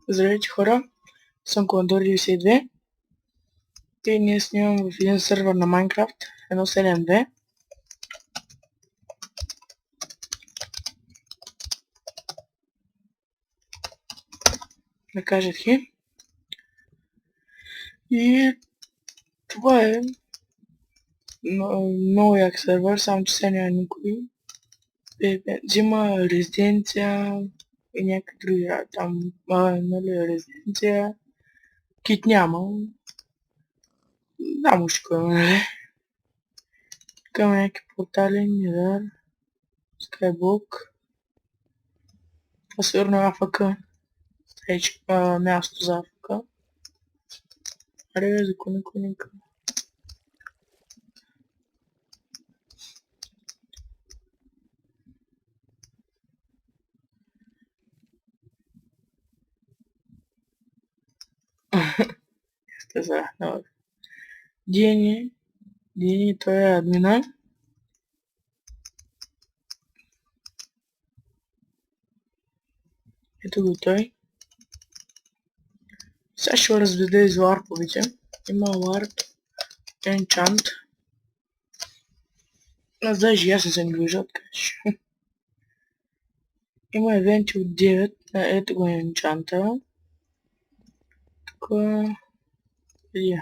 Здравейте хора, съм Командор 92 и ние снимам в един сервер на Minecraft 1.7.2. Да кажат хи. И това е много як сервер, само че сега няма никой. Взима резиденция и някакви други там, нали, резиденция. Кит няма. Да, мушко има, нали? Към някакви портали, Нидър, Skyblock. Това сигурно е АФК. Място за АФК. Аре, за коника. Сказах, давай. Дени, той е админа. Ето го той. Сега ще разведа из ларповите. Има ларп, енчант. Аз даже и аз не съм ги виждал, така че. Има евенти от 9. Ето го енчанта. Тук е.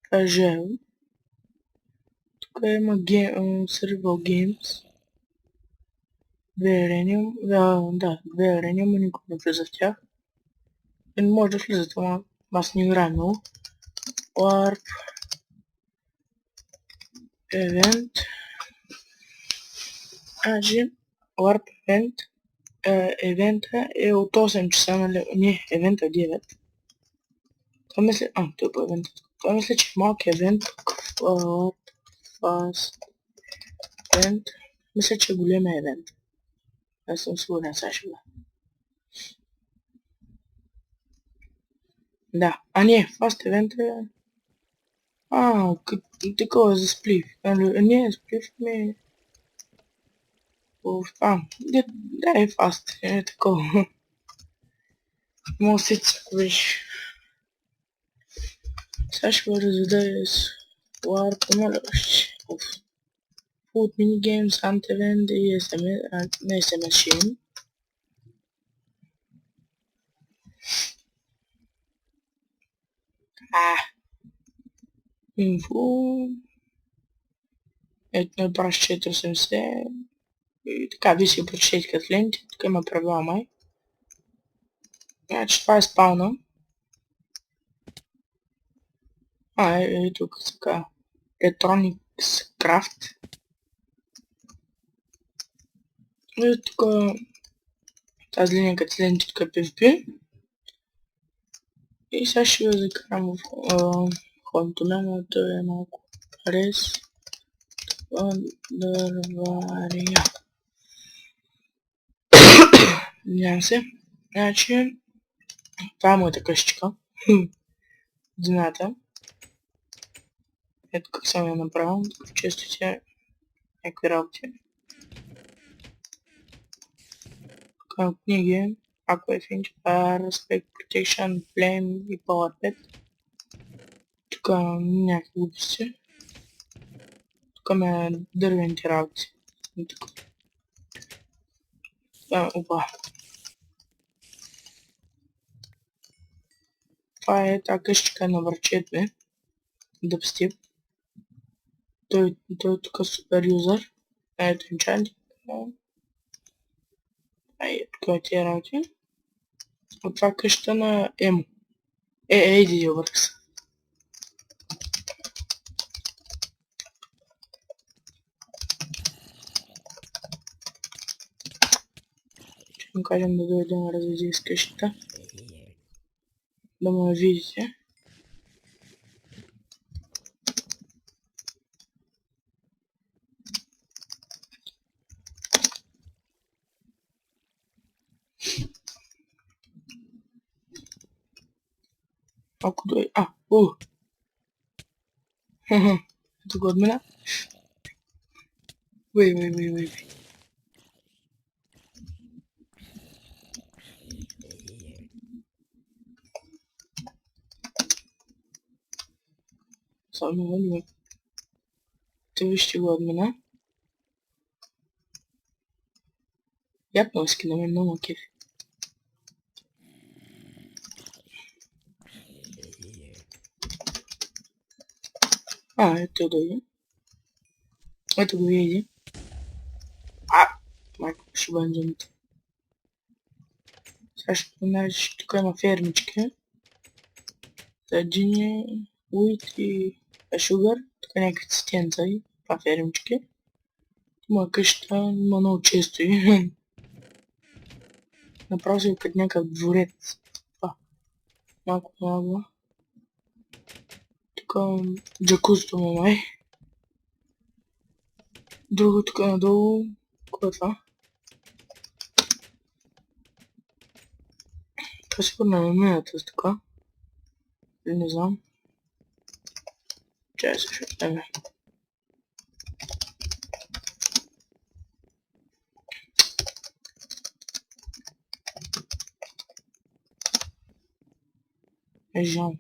Това е жел. Тук има Survival Games. 2 арениум. Да, 2 арениум, никой не влиза в тях. И не може да влизат, ама аз не играя много. Warp. Event. Значи, Warp Event. Евента е от 8 часа, нали? Не, евента 9. Това мисля... той по евента. Това мисля, че малки евент тук. Fast Event. Мисля, че е голям евент. Аз съм сигурен, сега ще бъда. Да. Не, Fast Event е... такова е за сплив. Не, сплив ми... Да е Fast. Е такова. Може да си виж. Сега ще го разведа с Warp, помалящи. Food Minigames, Hunt Event и SMS Machine. Инфо. Ето ме праш 480. И така, вие си го прочетете като ленти. Тук има правила май. Значи това е спауна. Ето тук така. Electronics Craft. И тук тази линия като ленти тук е PvP. И сега ще го закарам в ходното мене, то е малко рез. Дървария. Нямам се. Значи, това е моята къщичка. Земята. Ето как съм я направил. Тук често тя някакви работи. Тук книги. Aqua Finch, Fire, Respect, Protection, Flame и Power Pet. Тук някакви глупости. Тук ме дървените работи. Опа. Това е тази къщичка на върчетве. Дъпстип. Той е тук супер юзър. Ето енчантик. Тук е тия работи. От това къща на Емо. Иди обърка се. Ще му кажем да дойде да развези из къщата. Да ме видите. Ако дойде... Ето го отмина. Уй. Само има. Те вижте го от мене. Япно скина ме много кефи. Ето да е. Ето го види. Майко, ще бъдем земите. Сега ще понадеш, тук има фермички. За джини, уит и шугър. Тук някакви цитенца и това фермички. Моя къща има много често и направо си като някакъв дворец. Това. Малко много. Тук джакузто му май. Друго тук надолу. Кое е това? Това сигурно е мината с така. Или не знам. Чай се ще вземе. Жал.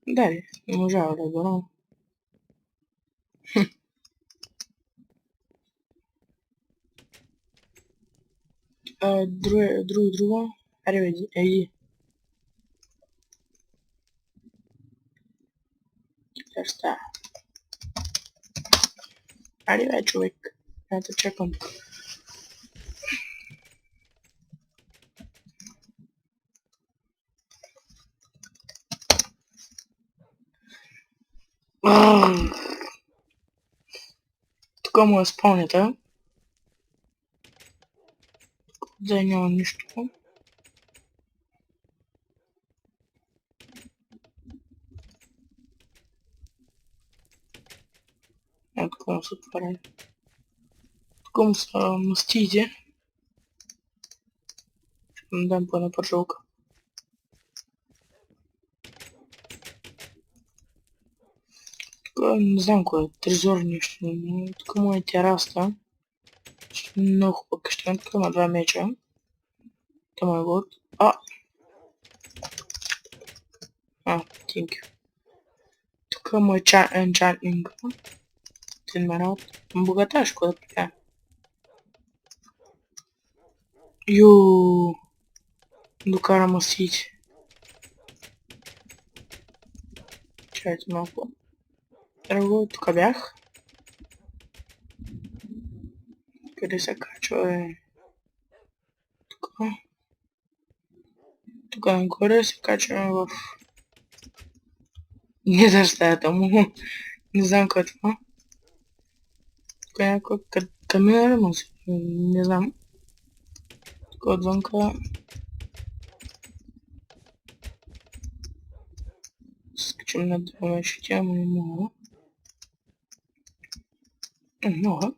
Дали, не можа да разбера. Друго. Аре, иди. Сега става. Аре, бе, човек. Ето чекам. Тук му е спалнята. Да няма нищо. Ето тук му се отваря. Тук му са мастите. Ще му дам по една пържолка. Тук не знам кое е, трезор нещо. Тук му е тераста. Много хубава къща. Тук има два меча. Тук му е год. Thank you. Тук му е енчантнинг. Един марал. Богаташко да така. Докара мастите. Чайте малко. Друго, тук бях. Къде се качва е? Тук. Тук нагоре се качваме в недърстаята му. Не знам какво е това. Тук е някаква камина ли му си? Не знам. Тук отвънка. Скачам на два мешите, ама не мога. Мога.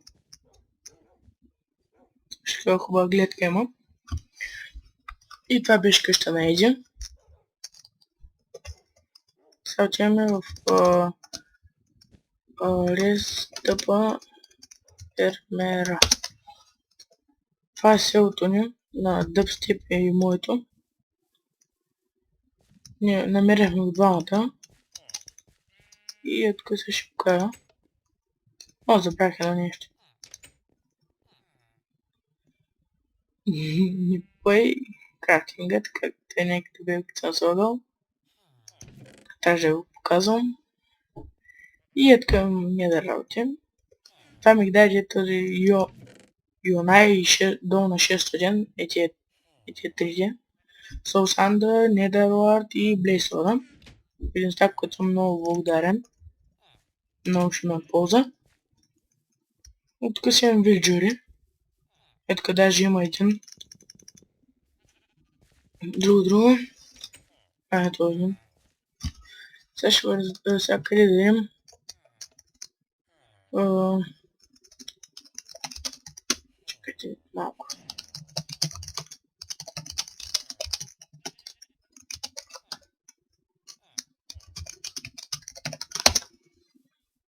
Ще хубава гледка има. И това беше къща на Еди. Сега отиваме в Рестъпа Фермера. Това е селото ни на Дъбстеп и моето. Ние намерихме го двамата. И ето тук се ще покажа. Забравих едно нещо. Ни пъй крафтингът, както е някакъв белки съм слагал. Даже го показвам. И ето към ние да работим. Това ми даде този Юнай и долу на 6 ден, тия 3 ден. Соусанда, Недерлард и Блейсрода. Един стак, който съм много благодарен. Много ще има полза. От тук си имам вилджери. Ето къде даже има един. Друго. Ето един. Сега ще върза сега къде да идем. Чакайте малко.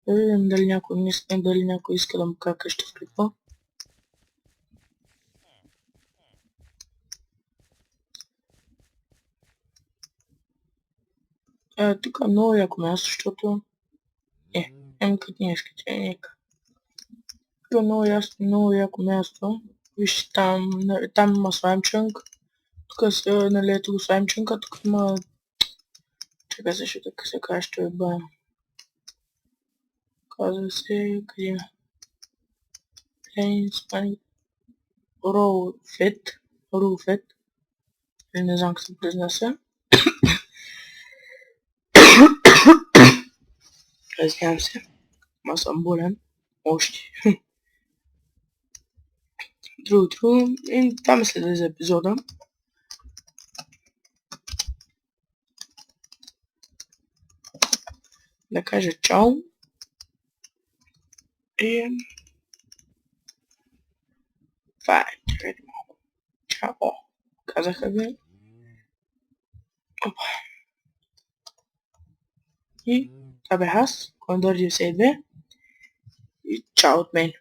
Да видим дали някой иска да му кажа къща в какво. Тук е много яко място, защото няма като ние скаченика. Тук е много яко място. Вижте там има слаймчънг. Тук нали ето го слаймчънга, тук има... Чакай също така се казва, що е бая. Казва се... Къде е? Plains Rollfed. Или не знам как се произнася. Извинявам се. Ама съм болен. Още. Друго. И там е следва за епизода. Да кажа чао. И... Това е. Чакайте малко. Чао. Казаха ви. Опа. И това бях аз, Кондор 92. И чао от мен.